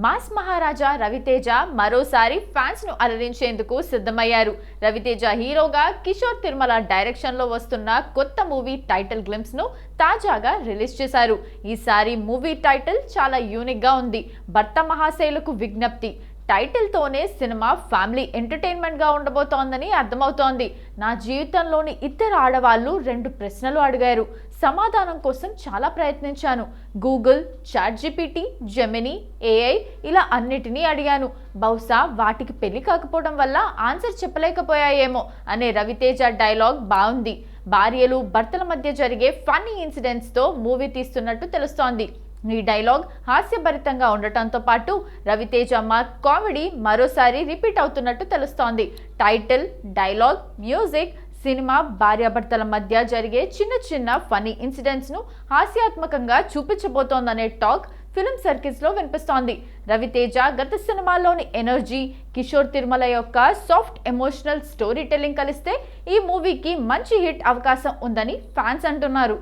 Mass మహారాజా రవితేజ మరోసారి fans ను అలరించేందుకు సిద్ధమయ్యారు. రవితేజ హీరోగా కిషోర్ తిరుమల డైరెక్షన్ లో వస్తున్న కొత్త మూవీ టైటిల్ గ్లింప్స్ ను తాజాగా రిలీజ్ చేశారు. ఈసారి మూవీ టైటిల్ చాలా యూనిక్ గా ఉంది. భర్త మహాశైలకు విజ్ఞప్తి టైటిల్ తోనే సినిమా ఫ్యామిలీ ఎంటర్టైన్మెంట్ గా ఉండబోతోందని అర్థమవుతోంది. నా జీవితంలోని ఇద్దరు ఆడవాళ్లు 2 ప్రశ్నలు అడిగారు. సమాధానం కోసం చాలా ప్రయత్నించాను. గూగుల్, చాట్‌జిపిటి, జెమిని, ఏఐ ఇలా అన్నిటినీ అడిగాను. బహుశా వాటికి పెళ్లి కాకపోవడం వల్ల ఆన్సర్ చెప్పలేకపోయాయేమో అనే రవితేజ డైలాగ్ బాగుంది. భార్యలు భర్తల మధ్య జరిగే ఫన్నీ ఇన్సిడెంట్స్ తో మూవీ తీస్తున్నట్టు తెలుస్తోంది. ఈ డైలాగ్ హాస్యభరితంగా ఉండటంతో పాటు రవితేజ మార్క్ కామెడీ మరోసారి రిపీట్ అవుతున్నట్టు తెలుస్తోంది. టైటిల్, డైలాగ్, మ్యూజిక్ సినిమా భార్యాభర్తల మధ్య జరిగే చిన్న చిన్న ఫన్నీ ఇన్సిడెంట్స్ ను హాస్యాత్మకంగా చూపించబోతోందనే టాక్ ఫిల్మ్ సర్కిల్స్ లో వినిపిస్తోంది. రవితేజ గత సినిమాల్లోని ఎనర్జీ, కిషోర్ తిరుమల యొక్క సాఫ్ట్ ఎమోషనల్ స్టోరీ టెల్లింగ్ కలిస్తే ఈ మూవీకి మంచి హిట్ అవకాశం ఉందని ఫ్యాన్స్ అంటున్నారు.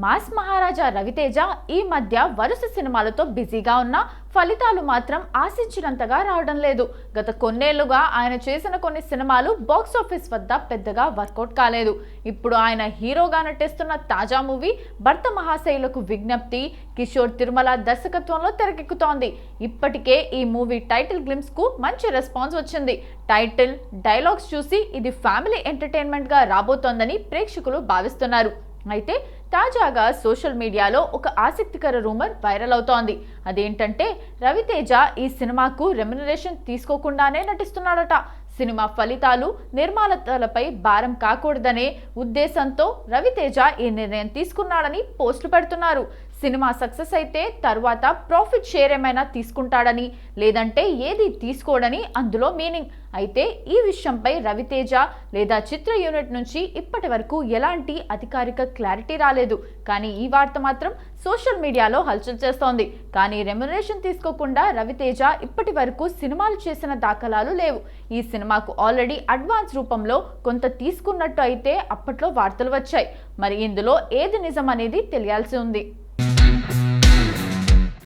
మాస్ మహారాజా రవితేజ ఈ మధ్య వరుస సినిమాలతో బిజీగా ఉన్న ఫలితాలు మాత్రం ఆశించినంతగా రావడం లేదు. గత కొన్నేళ్లుగా ఆయన చేసిన కొన్ని సినిమాలు బాక్సాఫీస్ వద్ద పెద్దగా వర్కౌట్ కాలేదు. ఇప్పుడు ఆయన హీరోగా నటిస్తున్న తాజా మూవీ భర్త మహాశైలకు విజ్ఞప్తి కిషోర్ తిరుమల దర్శకత్వంలో తెరకెక్కుతోంది. ఇప్పటికే ఈ మూవీ టైటిల్ గ్లింప్స్ కు మంచి రెస్పాన్స్ వచ్చింది. టైటిల్, డైలాగ్స్ చూసి ఇది ఫ్యామిలీ ఎంటర్టైన్మెంట్ గా రాబోతోందని ప్రేక్షకులు భావిస్తున్నారు. అయితే తాజాగా సోషల్ మీడియాలో ఒక ఆసక్తికర రూమర్ వైరల్ అవుతోంది. అదేంటంటే రవితేజ ఈ సినిమాకు రెమ్యునరేషన్ తీసుకోకుండానే నటిస్తున్నాడట. సినిమా ఫలితాలు నిర్మాతలపై భారం కాకూడదనే ఉద్దేశంతో రవితేజ ఈ నిర్ణయం తీసుకున్నాడని పోస్టులు పెడుతున్నారు. సినిమా సక్సెస్ అయితే తర్వాత ప్రాఫిట్ షేర్ ఏమైనా తీసుకుంటాడని, లేదంటే ఏది తీసుకోడని అందులో మీనింగ్. అయితే ఈ విషయంపై రవితేజ లేదా చిత్ర యూనిట్ నుంచి ఇప్పటి వరకు ఎలాంటి అధికారిక క్లారిటీ రాలేదు. కానీ ఈ వార్త మాత్రం సోషల్ మీడియాలో హల్చల్ చేస్తోంది. కానీ రెమ్యునరేషన్ తీసుకోకుండా రవితేజ ఇప్పటి వరకు సినిమాలు చేసిన దాఖలాలు లేవు. ఈ సినిమాకు ఆల్రెడీ అడ్వాన్స్ రూపంలో కొంత తీసుకున్నట్టు అయితే అప్పట్లో వార్తలు వచ్చాయి. మరి ఇందులో ఏది నిజం అనేది తెలియాల్సి ఉంది.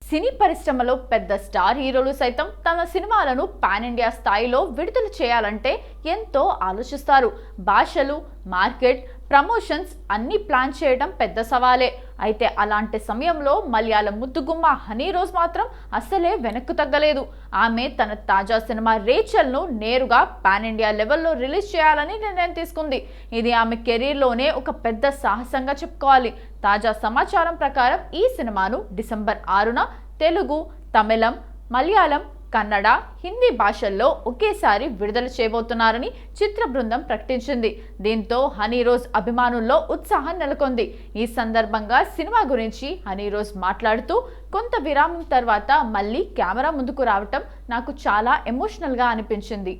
సినీ పరిశ్రమలో పెద్ద స్టార్ హీరోలు సైతం తమ సినిమాలను పాన్ ఇండియా స్థాయిలో విడుదల చేయాలంటే ఎంతో ఆలోచిస్తారు. భాషలు, మార్కెట్, ప్రమోషన్స్ అన్ని ప్లాన్ చేయడం పెద్ద సవాలే. అయితే అలాంటి సమయంలో మలయాళం ముద్దుగుమ్మ హనీ రోజ్ మాత్రం అస్సలే వెనక్కు తగ్గలేదు. ఆమె తన తాజా సినిమా రేచల్ను నేరుగా పాన్ ఇండియా లెవెల్లో రిలీజ్ చేయాలని నిర్ణయం తీసుకుంది. ఇది ఆమె కెరీర్లోనే ఒక పెద్ద సాహసంగా చెప్పుకోవాలి. తాజా సమాచారం ప్రకారం ఈ సినిమాను డిసెంబర్ 6న తెలుగు, తమిళం, మలయాళం, కన్నడ, హిందీ భాషల్లో ఒకేసారి విడుదల చేయబోతున్నారని చిత్ర బృందం ప్రకటించింది. దీంతో హనీ రోజ్ అభిమానుల్లో ఉత్సాహం నెలకొంది. ఈ సందర్భంగా సినిమా గురించి హనీ రోజ్ మాట్లాడుతూ, కొంత విరామం తర్వాత మళ్ళీ కెమెరా ముందుకు రావటం నాకు చాలా ఎమోషనల్గా అనిపించింది.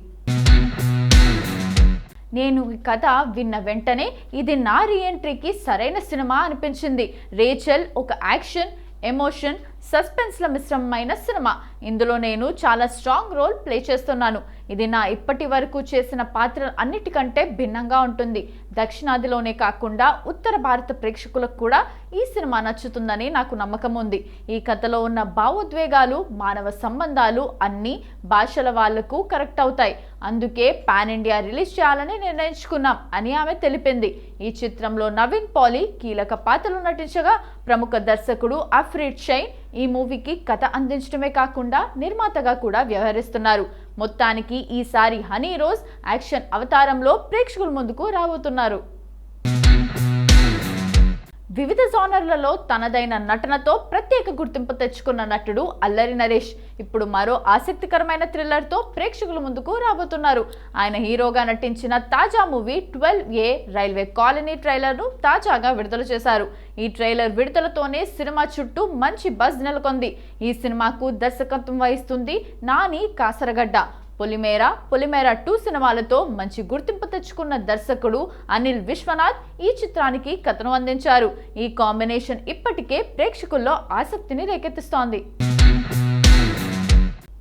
నేను ఈ కథ విన్న వెంటనే ఇది నా రీఎంట్రీకి సరైన సినిమా అనిపించింది. రేచల్ ఒక యాక్షన్, ఎమోషన్, సస్పెన్స్ల మిశ్రమమైన సినిమా. ఇందులో నేను చాలా స్ట్రాంగ్ రోల్ ప్లే చేస్తున్నాను. ఇది నా ఇప్పటి వరకు చేసిన పాత్ర అన్నిటికంటే భిన్నంగా ఉంటుంది. దక్షిణాదిలోనే కాకుండా ఉత్తర భారత ప్రేక్షకులకు కూడా ఈ సినిమా నచ్చుతుందని నాకు నమ్మకం ఉంది. ఈ కథలో ఉన్న భావోద్వేగాలు, మానవ సంబంధాలు అన్ని భాషల వాళ్లకు కరెక్ట్ అవుతాయి. అందుకే పాన్ ఇండియా రిలీజ్ చేయాలని నిర్ణయించుకున్నాం అని ఆమె తెలిపింది. ఈ చిత్రంలో నవీన్ పాలి కీలక పాత్రలు నటించగా, ప్రముఖ దర్శకుడు అఫ్రీద్ షైన్ ఈ మూవీకి కథ అందించడమే కాకుండా నిర్మాతగా కూడా వ్యవహరిస్తున్నారు. మొత్తానికి ఈసారి హనీ రోజ్ యాక్షన్ అవతారంలో ప్రేక్షకుల ముందుకు రాబోతున్నారు. వివిధ జోనర్లలో తనదైన నటనతో ప్రత్యేక గుర్తింపు తెచ్చుకున్న నటుడు అల్లరి నరేష్ ఇప్పుడు మరో ఆసక్తికరమైన థ్రిల్లర్తో ప్రేక్షకుల ముందుకు రాబోతున్నారు. ఆయన హీరోగా నటించిన తాజా మూవీ 12A రైల్వే కాలనీ ట్రైలర్ను తాజాగా విడుదల చేశారు. ఈ ట్రైలర్ విడుదలతోనే సినిమా చుట్టూ మంచి బజ్ నెలకొంది. ఈ సినిమాకు దర్శకత్వం వహిస్తుంది నాని కాసరగడ్డ. పొలిమేర 2 సినిమాలతో మంచి గుర్తింపు తెచ్చుకున్న దర్శకుడు అనిల్ విశ్వనాథ్ ఈ చిత్రానికి కథను అందించారు. ఈ కాంబినేషన్ ఇప్పటికే ప్రేక్షకుల్లో ఆసక్తిని రేకెత్తిస్తోంది.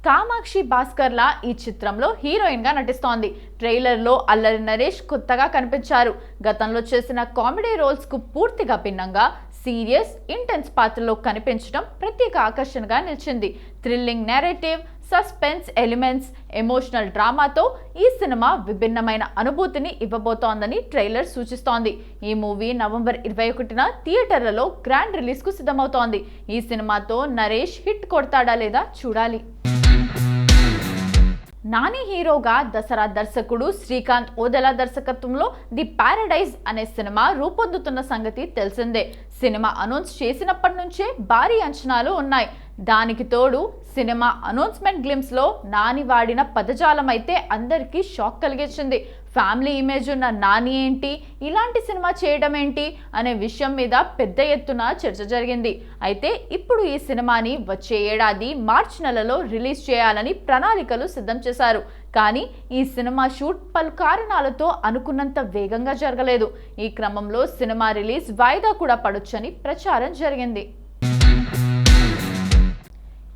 కామాక్షి భాస్కర్లా ఈ చిత్రంలో హీరోయిన్ గా నటిస్తోంది. ట్రైలర్ లో అల్లరి నరేష్ కొత్తగా కనిపించారు. గతంలో చేసిన కామెడీ రోల్స్ కు పూర్తిగా భిన్నంగా సీరియస్ ఇంటెన్స్ పాత్రలో కనిపించడం ప్రత్యేక ఆకర్షణగా నిలిచింది. Thrilling narrative, suspense elements, emotional డ్రామాతో ఈ సినిమా విభిన్నమైన అనుభూతిని ఇవ్వబోతోందని ట్రైలర్ సూచిస్తోంది. ఈ మూవీ నవంబర్ 21న థియేటర్లలో గ్రాండ్ రిలీజ్ కు సిద్ధమవుతోంది. ఈ సినిమాతో నరేష్ హిట్ కొడతాడా లేదా చూడాలి. నాని హీరోగా దసరా దర్శకుడు శ్రీకాంత్ ఓదెల దర్శకత్వంలో ది పారడైజ్ అనే సినిమా రూపొందుతున్న సంగతి తెలిసిందే. సినిమా అనౌన్స్ చేసినప్పటి నుంచే భారీ అంచనాలు ఉన్నాయి. దానికి తోడు సినిమా అనౌన్స్మెంట్ గ్లిమ్స్ లో నాని వాడిన పదజాలం అయితే అందరికీ షాక్ కలిగించింది. ఫ్యామిలీ ఇమేజ్ ఉన్న నాని ఏంటి, ఇలాంటి సినిమా చేయడం ఏంటి అనే విషయం మీద పెద్ద ఎత్తున చర్చ జరిగింది. అయితే ఇప్పుడు ఈ సినిమాని వచ్చే ఏడాది మార్చి నెలలో రిలీజ్ చేయాలని ప్రణాళికలు సిద్ధం చేశారు. కానీ ఈ సినిమా షూట్ పలు కారణాలతో అనుకున్నంత వేగంగా జరగలేదు. ఈ క్రమంలో సినిమా రిలీజ్ వాయిదా కూడా పడొచ్చని ప్రచారం జరిగింది.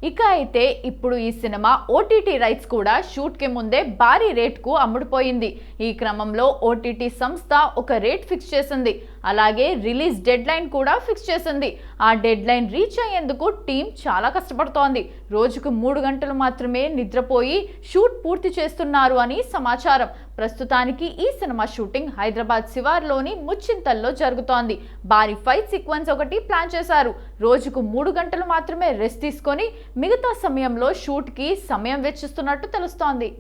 ఇక అయితే ఇప్పుడు ఈ సినిమా ఓటీటీ రైట్స్ కూడా షూట్ కి ముందే భారీ రేట్కు అమ్ముడుపోయింది. ఈ క్రమంలో ఓటీటీ సంస్థ ఒక రేట్ ఫిక్స్ చేసింది. అలాగే రిలీజ్ డెడ్ లైన్ కూడా ఫిక్స్ చేసింది. ఆ డెడ్ లైన్ రీచ్ అయ్యేందుకు టీం చాలా కష్టపడుతోంది. రోజుకు 3 గంటలు మాత్రమే నిద్రపోయి షూట్ పూర్తి చేస్తున్నారు అని సమాచారం. ప్రస్తుతానికి ఈ సినిమా షూటింగ్ హైదరాబాద్ శివార్లోని ముచ్చింతల్లో జరుగుతోంది. భారీ ఫైట్ సీక్వెన్స్ ఒకటి ప్లాన్ చేశారు. రోజుకు 3 గంటలు మాత్రమే రెస్ట్ తీసుకొని మిగతా సమయంలో షూట్ కి సమయం వెచ్చిస్తున్నట్టు తెలుస్తోంది.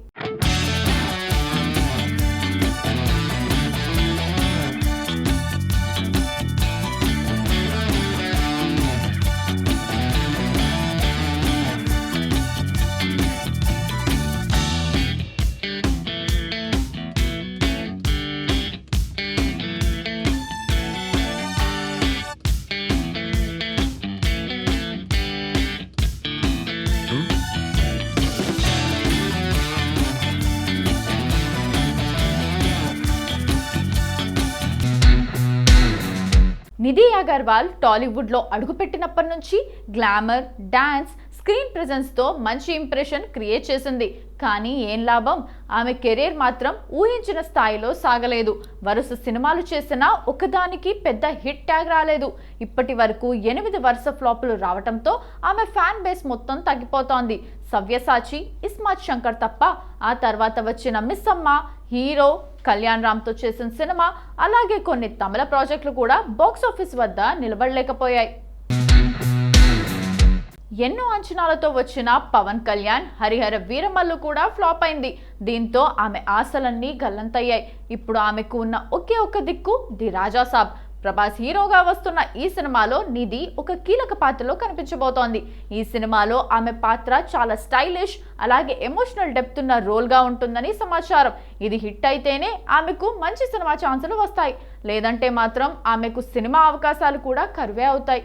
నిధి అగర్వాల్ టాలీవుడ్ లో అడుగుపెట్టినప్పటి నుంచి గ్లామర్, డాన్స్, స్క్రీన్ ప్రెజెన్స్ తో మంచి ఇంప్రెషన్ క్రియేట్ చేసింది. కానీ ఏం లాభం, ఆమె కెరీర్ మాత్రం ఊహించిన స్థాయిలో సాగలేదు. వరుస సినిమాలు చేసినా ఒకదానికి పెద్ద హిట్ ట్యాగ్ రాలేదు. ఇప్పటి వరకు 8 వరుస ఫ్లాపులు రావడంతో ఆమె ఫ్యాన్ బేస్ మొత్తం తగ్గిపోతోంది. సవ్యసాచి, ఇస్మార్ట్ శంకర్ తప్ప ఆ తర్వాత వచ్చిన మిస్ అమ్మ, హీరో కళ్యాణ్ రామ్తో చేసిన సినిమా, అలాగే కొన్ని తమిళ ప్రాజెక్టులు కూడా బాక్స్ ఆఫీస్ వద్ద నిలబడలేకపోయాయి. ఎన్నో అంచనాలతో వచ్చిన పవన్ కళ్యాణ్ హరిహర వీరమల్లు కూడా ఫ్లాప్ అయింది. దీంతో ఆమె ఆశలన్నీ గల్లంతయ్యాయి. ఇప్పుడు ఆమెకు ఉన్న ఒకే ఒక్క దిక్కు ది రాజాసాబ్. ప్రభాస్ హీరోగా వస్తున్న ఈ సినిమాలో నిధి ఒక కీలక పాత్రలో కనిపించబోతోంది. ఈ సినిమాలో ఆమె పాత్ర చాలా స్టైలిష్, అలాగే ఎమోషనల్ డెప్త్ ఉన్న రోల్ గా ఉంటుందని సమాచారం. ఇది హిట్ అయితేనే ఆమెకు మంచి సినిమా ఛాన్సులు వస్తాయి. లేదంటే మాత్రం ఆమెకు సినిమా అవకాశాలు కూడా కరువే అవుతాయి.